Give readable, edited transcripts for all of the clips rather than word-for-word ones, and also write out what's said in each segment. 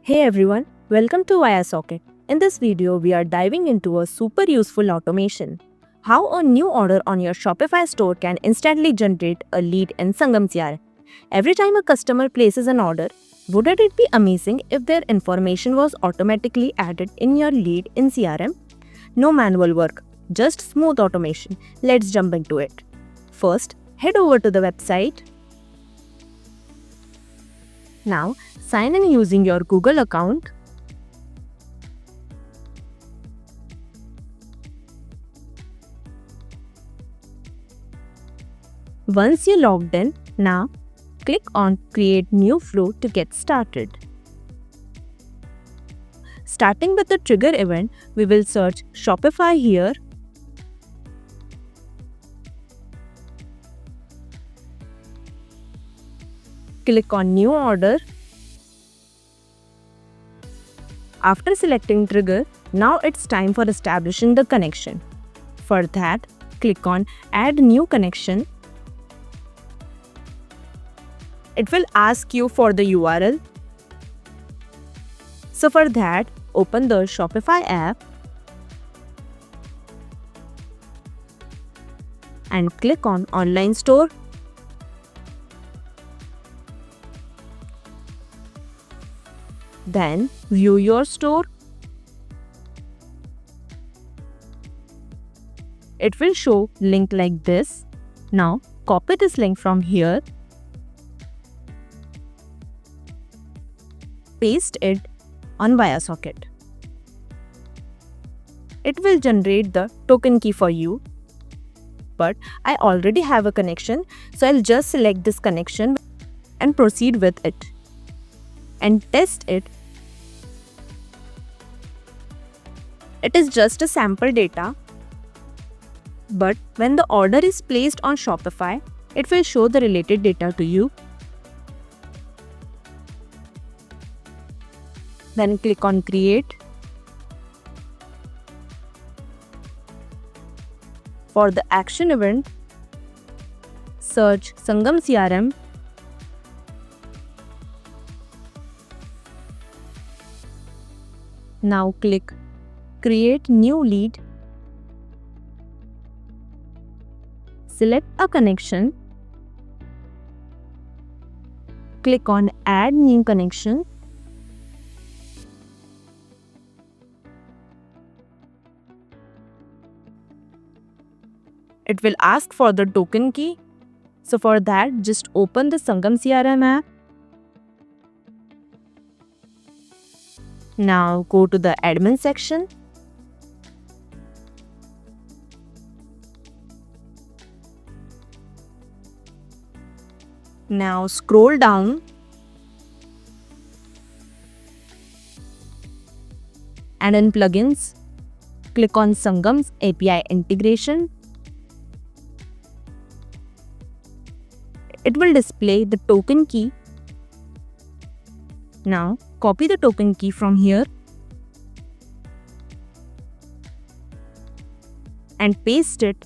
Hey everyone, welcome to WireSocket. In this video, we are diving into a super useful automation. How a new order on your Shopify store can instantly generate a lead in Sangam CRM. Every time a customer places an order, wouldn't it be amazing if their information was automatically added in your lead in CRM? No manual work, just smooth automation. Let's jump into it. First, head over to the website. Now, sign in using your Google account. Once you're logged in, now click on Create New Flow to get started. Starting with the trigger event, we will search Shopify here. Click on New Order. After selecting trigger, now it's time for establishing the connection. For that, click on Add New Connection. It will ask you for the URL. So for that, open the Shopify app and click on Online Store. Then view your store. It will show link like this. Now copy this link from here. Paste it on WireSocket. It will generate the token key for you. But I already have a connection, so I'll just select this connection and proceed with it. And test it. It is just a sample data. But when the order is placed on Shopify, it will show the related data to you. Then click on Create. For the action event, search Sangam CRM. Now click Create New Lead. Select a connection. Click on Add New Connection. It will ask for the token key. So for that, just open the Sangam CRM app. Now go to the admin section. Now scroll down and in plugins, click on Sangam's API integration. It will display the token key. Now copy the token key from here and paste it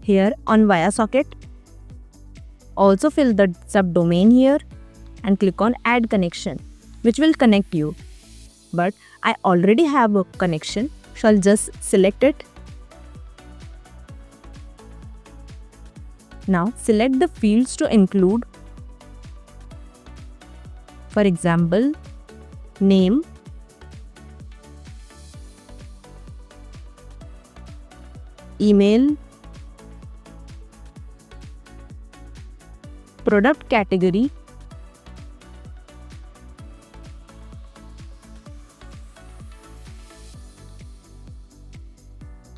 here on WireSocket. Also fill the subdomain here and click on Add Connection, which will connect you. But I already have a connection, so I'll just select it. Now select the fields to include. For example, name, email, product category,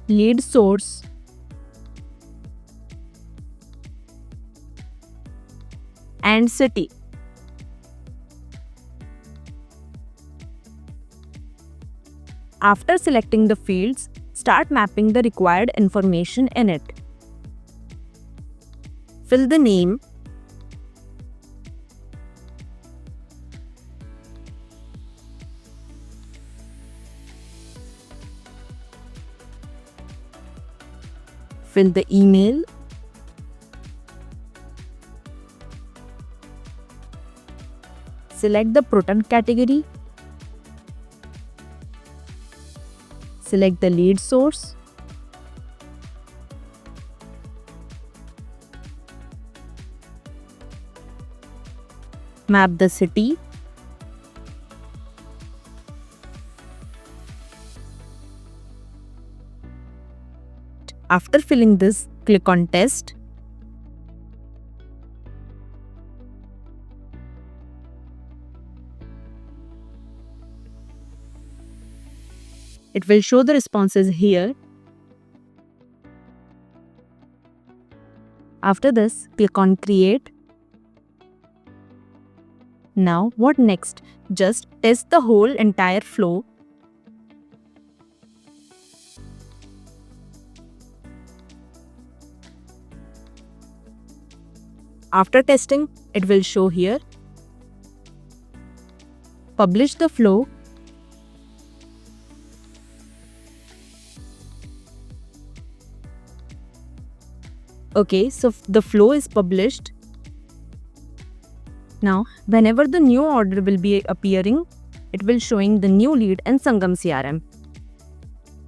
lead source, and city. After selecting the fields, start mapping the required information in it. Fill the name, fill the email, select the product category, Select the lead source. Map the city. After filling this, click on Test. It will show the responses here. After this, click on Create. Now, what next? Just test the whole entire flow. After testing, it will show here. Publish the flow. Okay, so the flow is published. Now, whenever the new order will be appearing, it will showing the new lead in Sangam CRM.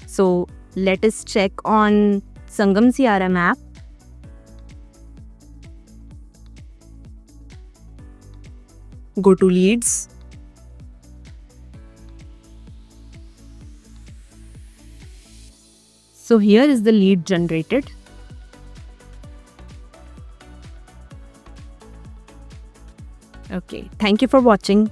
So, let us check on Sangam CRM app. Go to leads. So here is the lead generated. Okay, thank you for watching.